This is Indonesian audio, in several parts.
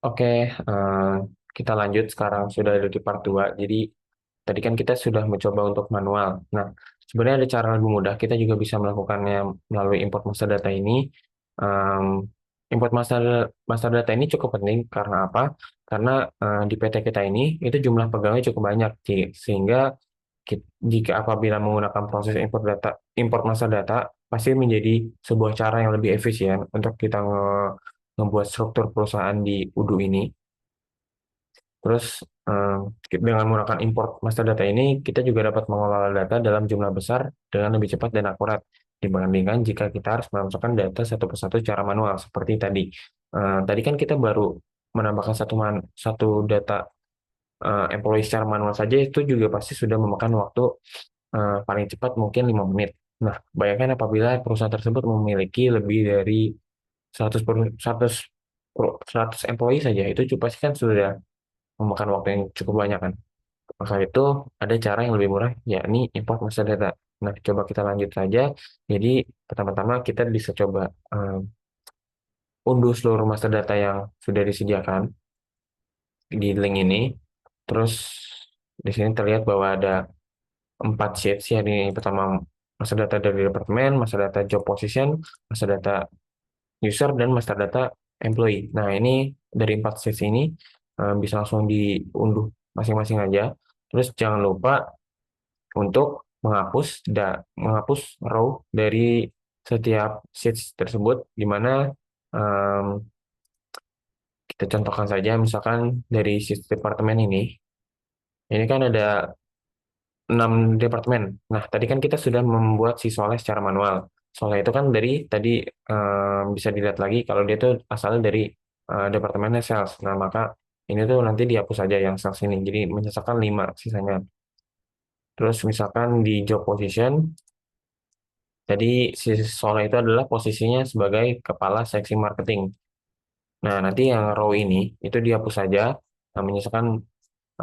Oke, kita lanjut sekarang sudah ada di part 2. Jadi, tadi kan kita sudah mencoba untuk manual. Nah, sebenarnya ada cara lebih mudah. Kita juga bisa melakukannya melalui import master data ini. Um, Import master data ini cukup penting karena apa? Karena di PT kita ini itu jumlah pegawai cukup banyak, sehingga jika apabila menggunakan proses import master data pasti menjadi sebuah cara yang lebih efisien untuk kita ngebuat struktur perusahaan di UDU ini. Terus dengan menggunakan import master data ini, kita juga dapat mengelola data dalam jumlah besar dengan lebih cepat dan akurat dibandingkan jika kita harus memasukkan data satu persatu secara manual seperti tadi. Tadi kan kita baru menambahkan satu data employee secara manual saja itu juga pasti sudah memakan waktu paling cepat mungkin 5 menit. Nah, bayangkan apabila perusahaan tersebut memiliki lebih dari 100 100 employee saja, itu pasti kan sudah memakan waktu yang cukup banyak kan. Maka itu ada cara yang lebih murah, yakni import master data. Nah, coba kita lanjut saja. Jadi, pertama-tama kita bisa coba unduh seluruh master data yang sudah disediakan di link ini. Terus, di sini terlihat bahwa ada 4 sheets ya. Ini pertama, master data dari departemen, master data job position, master data user, dan master data employee. Nah, ini dari 4 sheets ini bisa langsung diunduh masing-masing aja. Terus jangan lupa untuk menghapus row dari setiap sheets tersebut, di mana em, kita contohkan saja misalkan dari sheet departemen ini kan ada 6 departemen. Nah, tadi kan kita sudah membuat si Soleh secara manual. Soleh itu kan dari tadi bisa dilihat lagi kalau dia itu asalnya dari departemennya sales. Nah, maka ini tuh nanti dihapus saja yang sales ini. Jadi menyisakan 5 sisanya. Terus misalkan di job position, jadi si Soleh itu adalah posisinya sebagai kepala seksi marketing. Nah, nanti yang row ini itu dihapus saja, nah, menyisakan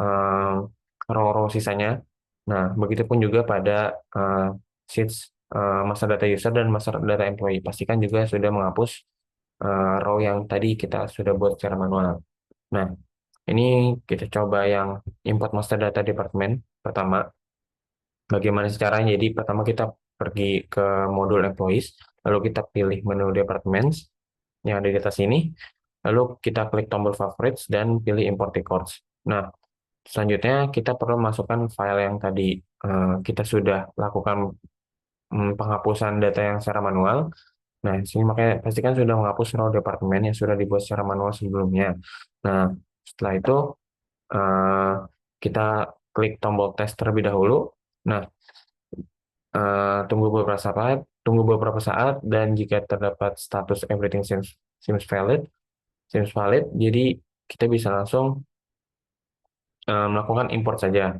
eh, row-row sisanya. Nah, begitupun juga pada eh, sheets master data user dan master data employee. Pastikan juga sudah menghapus row yang tadi kita sudah buat secara manual. Nah, ini kita coba yang import master data department pertama. Bagaimana caranya? Jadi pertama kita pergi ke modul employees, lalu kita pilih menu departments yang ada di atas ini, lalu kita klik tombol favorites dan pilih import records. Nah, selanjutnya kita perlu masukkan file yang tadi kita sudah lakukan penghapusan data yang secara manual. Nah, sini makanya pastikan sudah menghapus raw departemen yang sudah dibuat secara manual sebelumnya. Nah, setelah itu eh, kita klik tombol tes terlebih dahulu. Nah, tunggu beberapa saat dan jika terdapat status everything seems valid, jadi kita bisa langsung melakukan import saja.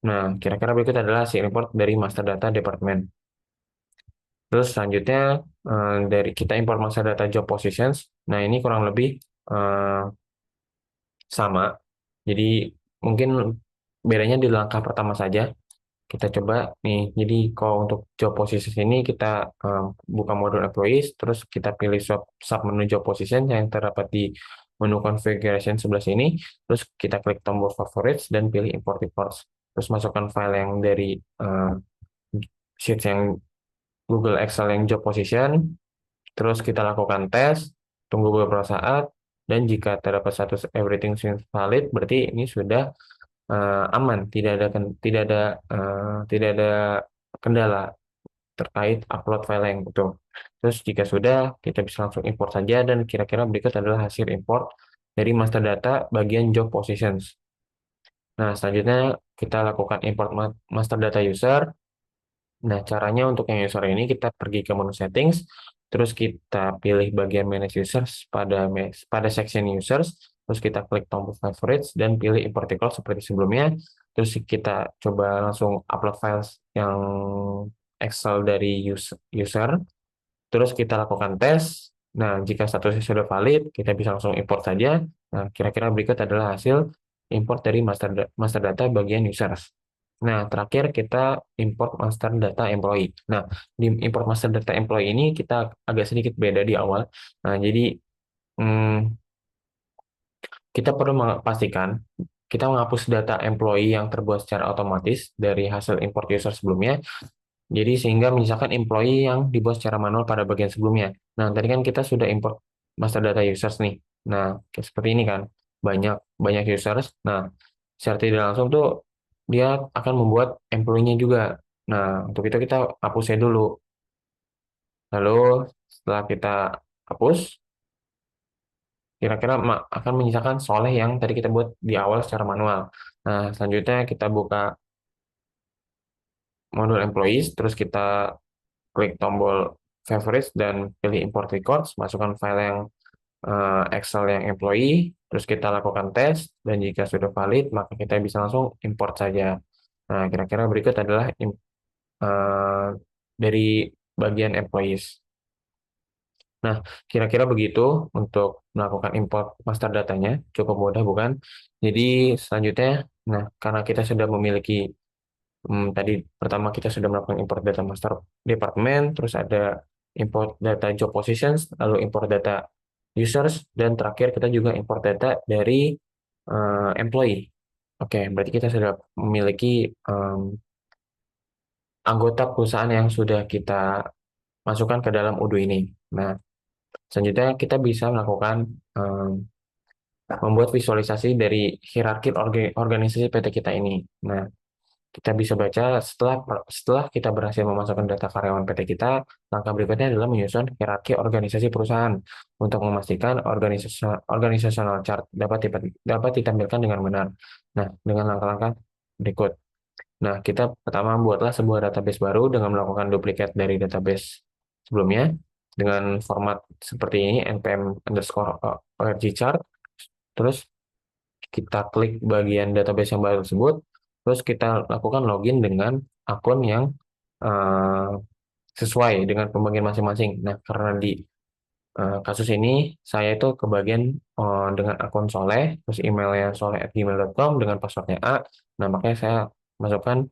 Nah, kira-kira berikut adalah hasil import dari master data departemen. Terus selanjutnya dari kita import master data job positions. Nah, ini kurang lebih eh, sama. Jadi mungkin bedanya di langkah pertama saja. Kita coba nih. Jadi kalau untuk job position ini kita buka modul employees, terus kita pilih sub menu job position yang terdapat di menu configuration sebelah sini. Terus kita klik tombol favorites dan pilih import reports. Terus masukkan file yang dari uh, sheets yang Google Excel yang job position. Terus kita lakukan tes, tunggu beberapa saat, dan jika terdapat status everything seems valid, berarti ini sudah aman, tidak ada kendala terkait upload file yang utuh. Terus jika sudah, kita bisa langsung import saja dan kira-kira berikut adalah hasil import dari master data bagian job positions. Nah, selanjutnya kita lakukan import master data user. Nah, caranya untuk yang user ini kita pergi ke menu settings, terus kita pilih bagian manage users pada section users, terus kita klik tombol favorites dan pilih import record seperti sebelumnya. Terus kita coba langsung upload files yang Excel dari user, terus kita lakukan tes. Nah, jika statusnya sudah valid, kita bisa langsung import saja. Nah, kira-kira berikut adalah hasil import dari master data bagian users. Nah, terakhir kita import master data employee. Nah, di import master data employee ini kita agak sedikit beda di awal. Nah, jadi hmm, kita perlu pastikan kita menghapus data employee yang terbuat secara otomatis dari hasil import user sebelumnya. Jadi sehingga menyisakan employee yang dibuat secara manual pada bagian sebelumnya. Nah, tadi kan kita sudah import master data users nih. Nah, kayak seperti ini kan. Banyak banyak users. Nah, secara tidak langsung tuh dia akan membuat employee-nya juga. Nah, untuk itu kita hapusnya dulu. Lalu setelah kita hapus, kira-kira akan menyisakan soleh yang tadi kita buat di awal secara manual. Nah, selanjutnya kita buka modul employees, terus kita klik tombol favorites dan pilih import records, masukkan file yang Excel yang employee, terus kita lakukan tes, dan jika sudah valid, maka kita bisa langsung import saja. Nah, kira-kira berikut adalah dari bagian employees. Nah, kira-kira begitu untuk melakukan import master datanya. Cukup mudah, bukan? Jadi, selanjutnya, nah, karena kita sudah memiliki, tadi pertama kita sudah melakukan import data master departemen, terus ada import data job positions, lalu import data users, dan terakhir kita juga import data dari employee. Oke, berarti kita sudah memiliki anggota perusahaan yang sudah kita masukkan ke dalam Odoo ini. Nah, selanjutnya kita bisa melakukan membuat visualisasi dari hierarki organisasi PT kita ini. Nah, kita bisa baca setelah kita berhasil memasukkan data karyawan PT kita, langkah berikutnya adalah menyusun hierarki organisasi perusahaan untuk memastikan organisational chart dapat ditampilkan dengan benar. Nah, dengan langkah-langkah berikut. Nah, kita pertama buatlah sebuah database baru dengan melakukan duplikat dari database sebelumnya dengan format seperti ini, npm_org chart. Terus kita klik bagian database yang baru tersebut, terus kita lakukan login dengan akun yang uh, sesuai dengan pembagian masing-masing. Nah, karena di kasus ini saya itu kebagian dengan akun Soleh, terus emailnya soleh@gmail.com dengan passwordnya A. Nah, makanya saya masukkan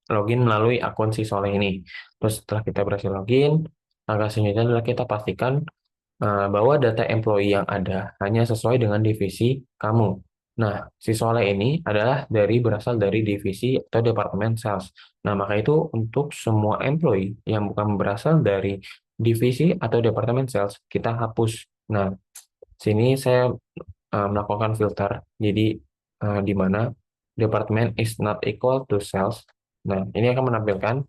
login melalui akun si Soleh ini. Terus setelah kita berhasil login, langkah selanjutnya adalah kita pastikan bahwa data employee yang ada hanya sesuai dengan divisi kamu. Nah, si Soleh ini adalah berasal dari divisi atau departemen sales. Nah, maka itu untuk semua employee yang bukan berasal dari divisi atau departemen sales, kita hapus. Nah, sini saya melakukan filter. Jadi, di mana departemen is not equal to sales. Nah, ini akan menampilkan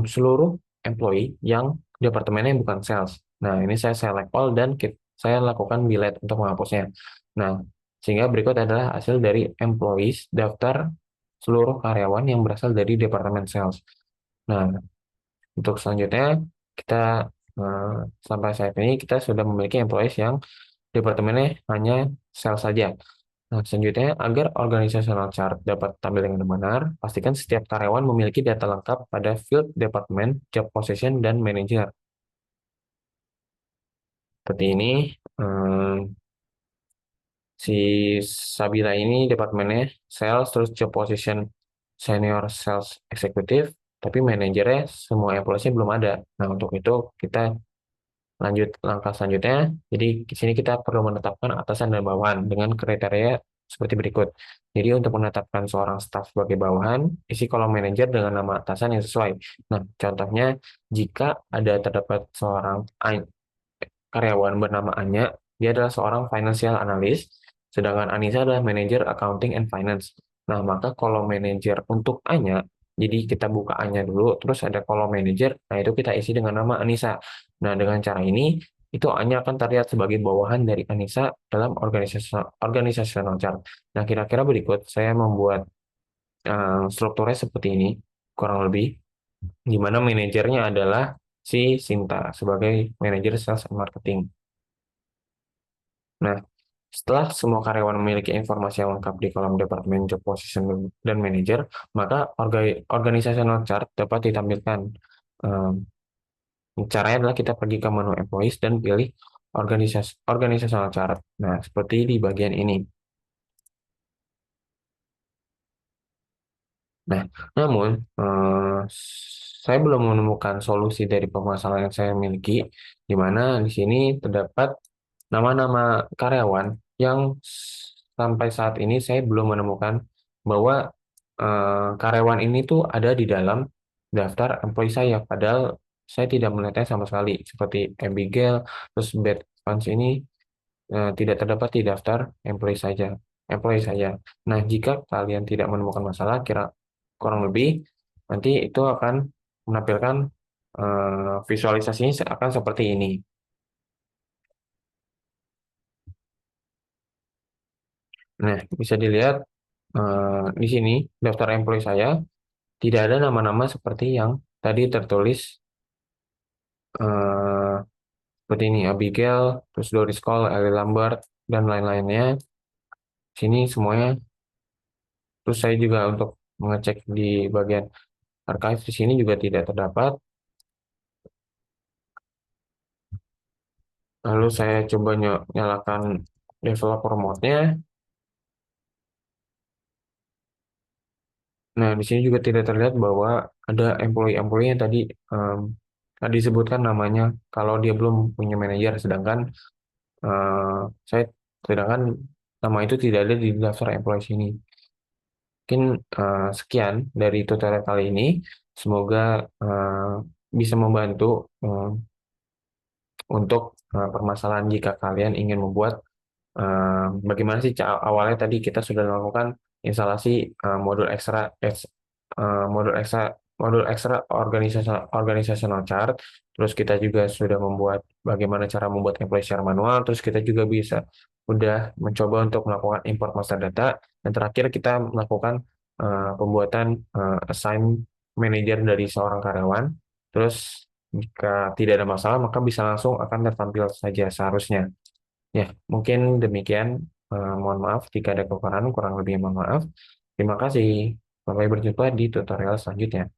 seluruh employee yang departemennya bukan sales. Nah, ini saya select all dan saya lakukan delete untuk menghapusnya. Nah, sehingga berikut adalah hasil dari employees daftar seluruh karyawan yang berasal dari departemen sales. Nah, untuk selanjutnya kita sampai saat ini kita sudah memiliki employees yang departemennya hanya sales saja. Nah, selanjutnya, agar organizational chart dapat tampil dengan benar, pastikan setiap karyawan memiliki data lengkap pada field department, job position, dan manager. Seperti ini, si Sabila ini departemennya sales, terus job position senior sales executive, tapi manajernya semua employees-nya belum ada. Nah, untuk itu kita lanjut langkah selanjutnya. Jadi di sini kita perlu menetapkan atasan dan bawahan dengan kriteria seperti berikut. Jadi untuk menetapkan seorang staf sebagai bawahan, isi kolom manajer dengan nama atasan yang sesuai. Nah, contohnya jika ada terdapat seorang karyawan bernama Anya, dia adalah seorang financial analyst, sedangkan Anissa adalah manager accounting and finance. Nah, maka kolom manajer untuk Anya, jadi kita buka Anya dulu, terus ada kolom manajer, nah itu kita isi dengan nama Anissa. Nah, dengan cara ini, itu Anya akan terlihat sebagai bawahan dari Anissa dalam organizational chart. Nah, kira-kira berikut saya membuat strukturnya seperti ini, kurang lebih, di mana manajernya adalah si Sinta sebagai manajer sales and marketing. Nah, setelah semua karyawan memiliki informasi yang lengkap di kolom departemen job position dan manager, maka organizational chart dapat ditampilkan. Um, Caranya adalah kita pergi ke menu employees dan pilih organizational chart. Nah, seperti di bagian ini. Nah, namun saya belum menemukan solusi dari permasalahan yang saya miliki, di mana di sini terdapat nama-nama karyawan yang sampai saat ini saya belum menemukan bahwa karyawan ini tuh ada di dalam daftar employee saya. Padahal saya tidak melihatnya sama sekali. Seperti Abigail, terus Bad Funds ini tidak terdapat di daftar employee saya. Nah, jika kalian tidak menemukan masalah, kira kurang lebih nanti itu akan menampilkan visualisasinya akan seperti ini. Nah, bisa dilihat di sini daftar employee saya tidak ada nama-nama seperti yang tadi tertulis eh, seperti ini, Abigail, terus Doris Cole, Ellie Lambert, dan lain-lainnya. Sini semuanya. Terus saya juga untuk mengecek di bagian archive di sini juga tidak terdapat. Lalu saya coba nyalakan developer mode-nya. Nah, di sini juga tidak terlihat bahwa ada employee-employee yang tadi disebutkan namanya kalau dia belum punya manajer, eh, saya sedangkan nama itu tidak ada di daftar employee sini. Mungkin sekian dari tutorial kali ini. Semoga bisa membantu eh, untuk permasalahan jika kalian ingin membuat bagaimana sih awalnya tadi kita sudah melakukan instalasi modul ekstra modul ekstra organizational chart. Terus kita juga sudah membuat bagaimana cara membuat employee share manual. Terus kita juga bisa udah mencoba untuk melakukan import master data. Dan terakhir kita melakukan pembuatan assign manager dari seorang karyawan. Terus jika tidak ada masalah maka bisa langsung akan tertampil saja seharusnya. Ya, mungkin demikian. Mohon maaf jika ada kekurangan, kurang lebih mohon maaf. Terima kasih. Sampai berjumpa di tutorial selanjutnya.